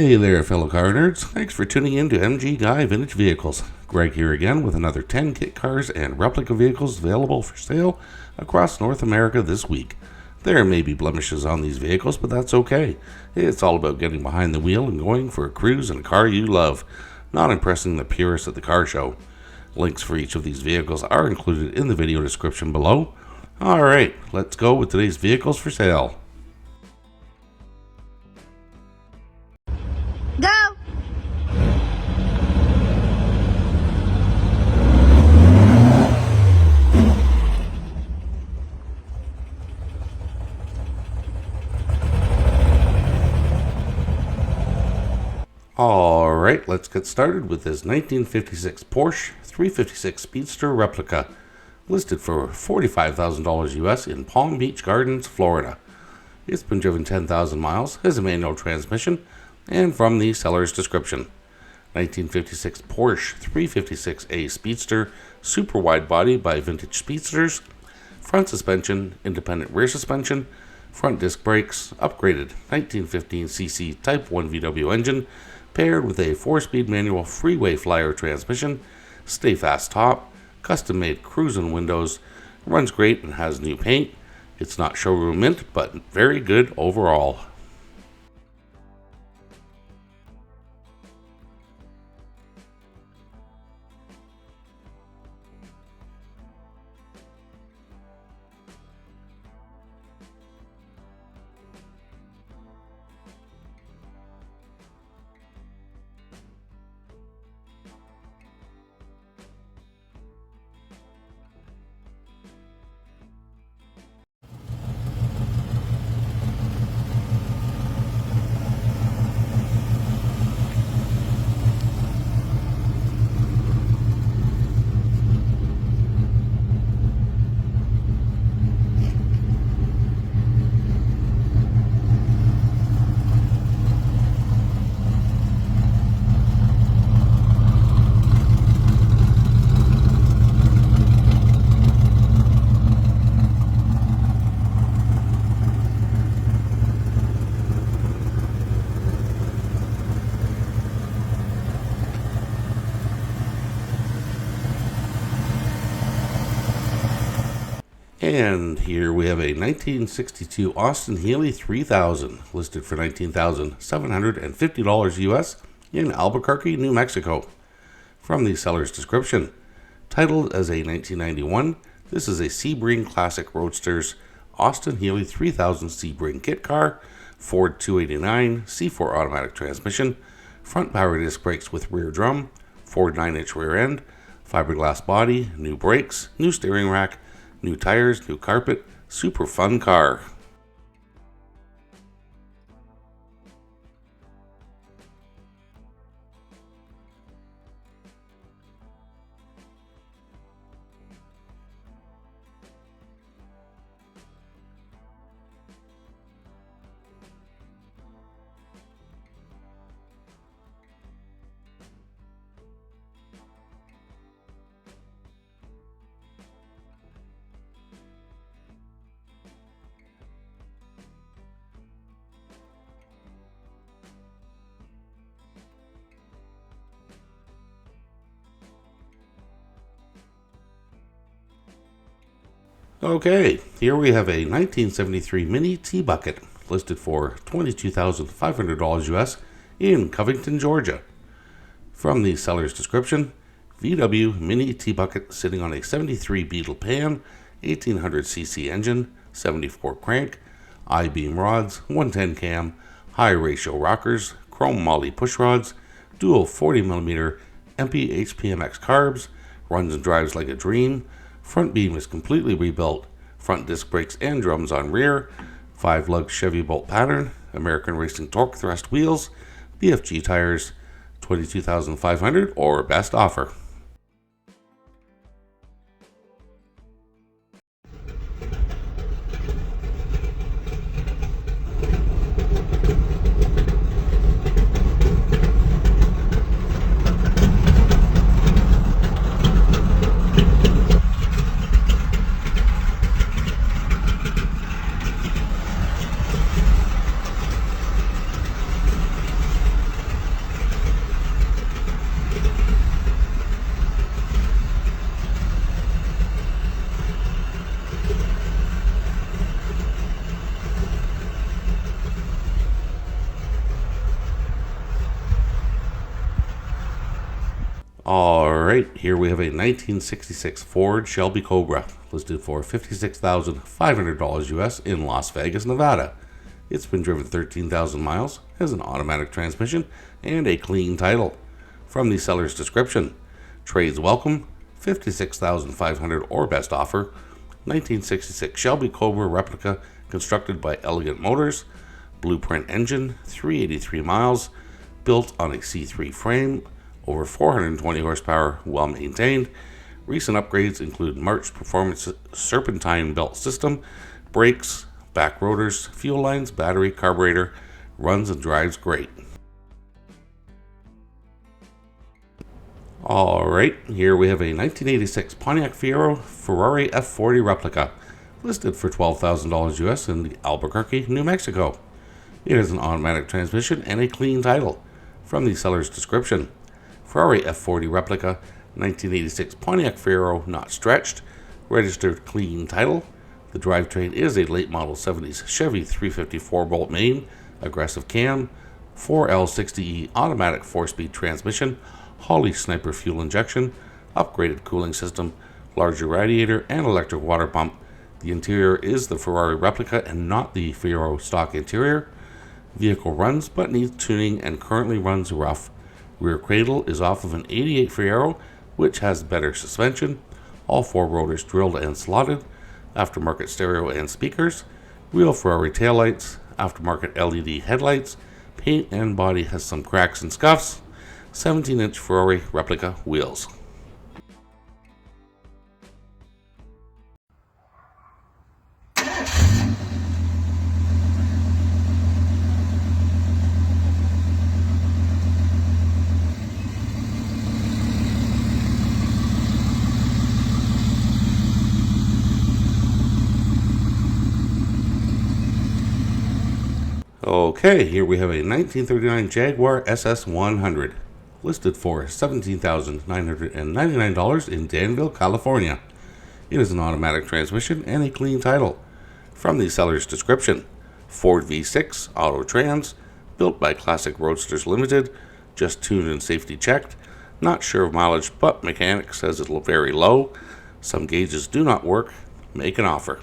Hey there, fellow car nerds. Thanks for tuning in to MG Guy Vintage Vehicles. Greg here again with another 10 kit cars and replica vehicles available for sale across North America this week. There may be blemishes on these vehicles, but that's okay. It's all about getting behind the wheel and going for a cruise in a car you love, not impressing the purists at the car show. Links for each of these vehicles are included in the video description below. Alright, let's go with today's vehicles for sale. Go! Alright, let's get started with this 1956 Porsche 356 Speedster Replica, listed for $45,000 US in Palm Beach Gardens, Florida. It's been driven 10,000 miles, has a manual transmission, and from the seller's description. 1956 Porsche 356A Speedster, super wide body by Vintage Speedsters, front suspension, independent rear suspension, front disc brakes, upgraded 1915cc Type 1 VW engine, paired with a 4-speed manual freeway flyer transmission, stay fast top, custom made cruising windows, runs great and has new paint. It's not showroom mint, but very good overall. And here we have a 1962 Austin Healey 3000, listed for $19,750 US in Albuquerque, New Mexico. From the seller's description, titled as a 1991, this is a Sebring Classic Roadsters Austin Healey 3000 Sebring kit car, Ford 289, C4 automatic transmission, front power disc brakes with rear drum, Ford 9-inch rear end, fiberglass body, new brakes, new steering rack, new tires, new carpet, super fun car. Okay, here we have a 1973 Mini T-Bucket, listed for $22,500 US in Covington, Georgia. From the seller's description, VW Mini T-Bucket sitting on a 73 Beetle Pan, 1800cc engine, 74 crank, I-beam rods, 110 cam, high ratio rockers, chrome moly push rods, dual 40mm MP HPMX carbs, runs and drives like a dream. Front beam is completely rebuilt, front disc brakes and drums on rear, 5-lug Chevy bolt pattern, American Racing Torque thrust wheels, BFG tires, $22,500 or best offer. Alright, here we have a 1966 Ford Shelby Cobra, listed for $56,500 US in Las Vegas, Nevada. It's been driven 13,000 miles, has an automatic transmission, and a clean title. From the seller's description: trades welcome, $56,500 or best offer, 1966 Shelby Cobra replica constructed by Elegant Motors, blueprint engine, 383 miles, built on a C3 frame, over 420 horsepower, well maintained. Recent upgrades include March Performance Serpentine Belt System, brakes, back rotors, fuel lines, battery, carburetor. Runs and drives great. Alright, here we have a 1986 Pontiac Fiero Ferrari F40 replica, listed for $12,000 US in Albuquerque, New Mexico. It has an automatic transmission and a clean title. From the seller's description: Ferrari F40 replica, 1986 Pontiac Fiero, not stretched, registered clean title. The drivetrain is a late model 70s Chevy 350 4-bolt main, aggressive cam, 4L60E automatic 4-speed transmission, Healey sniper fuel injection, upgraded cooling system, larger radiator, and electric water pump. The interior is the Ferrari replica and not the Fiero stock interior. Vehicle runs but needs tuning and currently runs rough. Rear cradle is off of an 88 Fiero, which has better suspension. All 4 rotors drilled and slotted. Aftermarket stereo and speakers. Real Ferrari taillights. Aftermarket LED headlights. Paint and body has some cracks and scuffs. 17-inch Ferrari replica wheels. Okay, here we have a 1939 Jaguar SS100, listed for $17,999 in Danville, California. It is an automatic transmission and a clean title. From the seller's description: Ford V6 Auto Trans, built by Classic Roadsters Limited, just tuned and safety checked. Not sure of mileage, but mechanic says it'll very low. Some gauges do not work. Make an offer.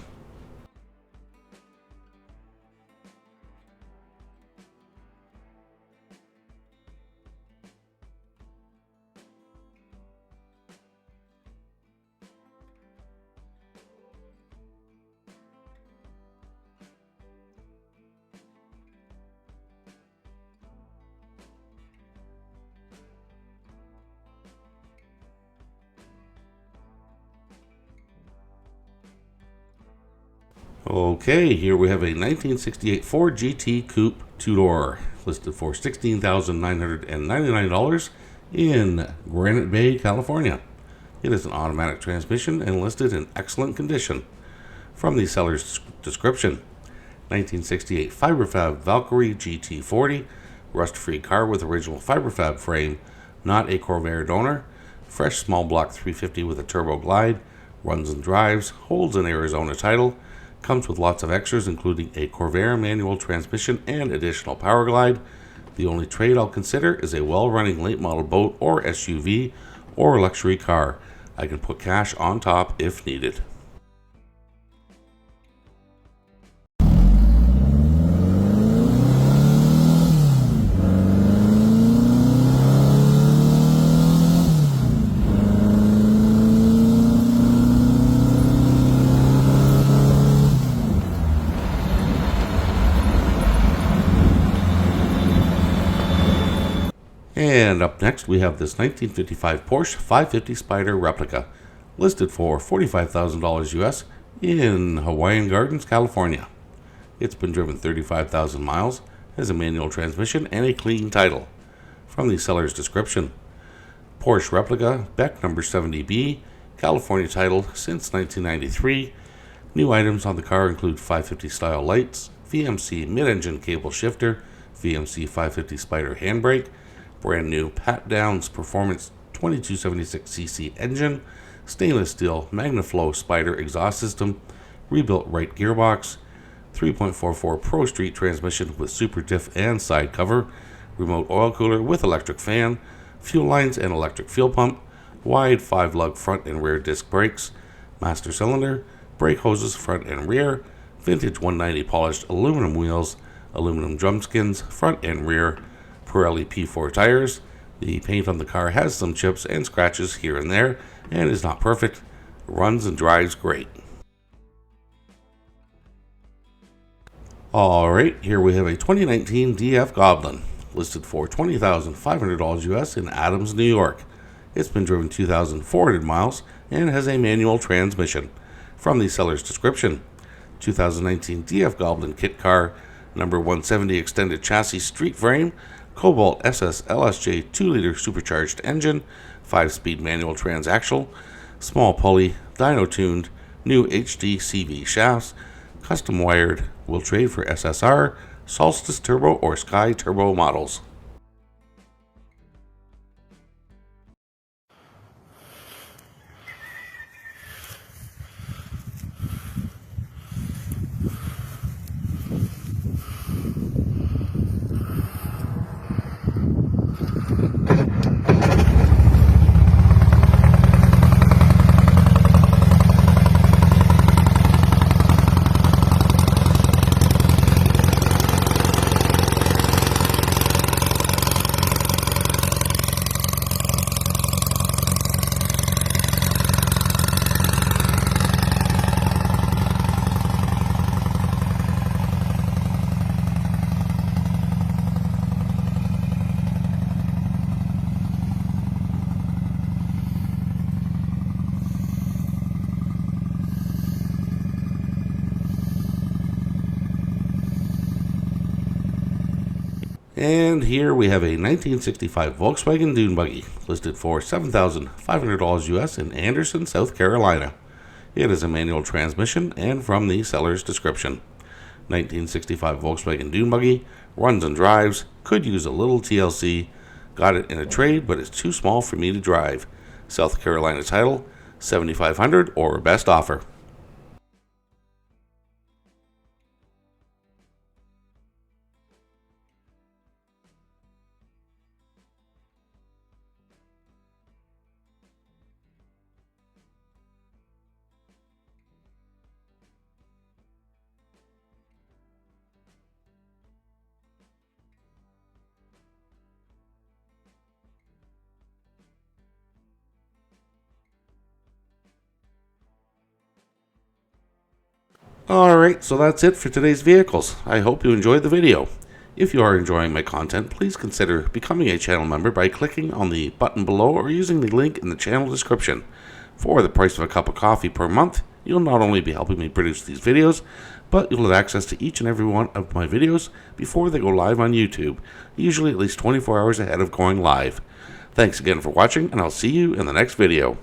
Okay, here we have a 1968 Ford GT Coupe 2-door, listed for $16,999 in Granite Bay, California. It is an automatic transmission and listed in excellent condition. From the seller's description: 1968 Fiberfab Valkyrie GT40, rust-free car with original Fiberfab frame, not a Corvair donor, fresh small block 350 with a turbo glide, runs and drives, holds an Arizona title, comes with lots of extras including a Corvair manual transmission and additional power glide. The only trade I'll consider is a well-running late model boat or SUV or luxury car. I can put cash on top if needed. And up next we have this 1955 Porsche 550 Spyder replica, listed for $45,000 US in Hawaiian Gardens, California. It's been driven 35,000 miles, has a manual transmission and a clean title. From the seller's description: Porsche replica, Beck number 70B, California title since 1993. New items on the car include 550 style lights, VMC mid-engine cable shifter, VMC 550 Spyder handbrake, brand new Pat Downs Performance 2276cc engine, stainless steel MagnaFlow Spyder exhaust system, rebuilt right gearbox, 3.44 Pro Street transmission with super diff and side cover, remote oil cooler with electric fan, fuel lines and electric fuel pump, wide 5-lug front and rear disc brakes, master cylinder, brake hoses front and rear, vintage 190 polished aluminum wheels, aluminum drum skins front and rear, Pirelli P4 tires. The paint on the car has some chips and scratches here and there and is not perfect. Runs and drives great. Alright, here we have a 2019 DF Goblin, listed for $20,500 US in Adams, New York. It's been driven 2,400 miles and has a manual transmission. From the seller's description, 2019 DF Goblin kit car, number 170 extended chassis street frame, Cobalt SS LSJ 2-liter supercharged engine, 5-speed manual transaxle, small pulley, dyno tuned, new HD CV shafts, custom wired, will trade for SSR, Solstice Turbo or Sky Turbo models. And here we have a 1965 Volkswagen Dune Buggy, listed for $7,500 US in Anderson, South Carolina. It is a manual transmission and from the seller's description. 1965 Volkswagen Dune Buggy, runs and drives, could use a little TLC, got it in a trade but it's too small for me to drive. South Carolina title, $7,500 or best offer. Alright, so that's it for today's vehicles. I hope you enjoyed the video. If you are enjoying my content, please consider becoming a channel member by clicking on the button below or using the link in the channel description. For the price of a cup of coffee per month, you'll not only be helping me produce these videos, but you'll have access to each and every one of my videos before they go live on YouTube, usually at least 24 hours ahead of going live. Thanks again for watching, and I'll see you in the next video.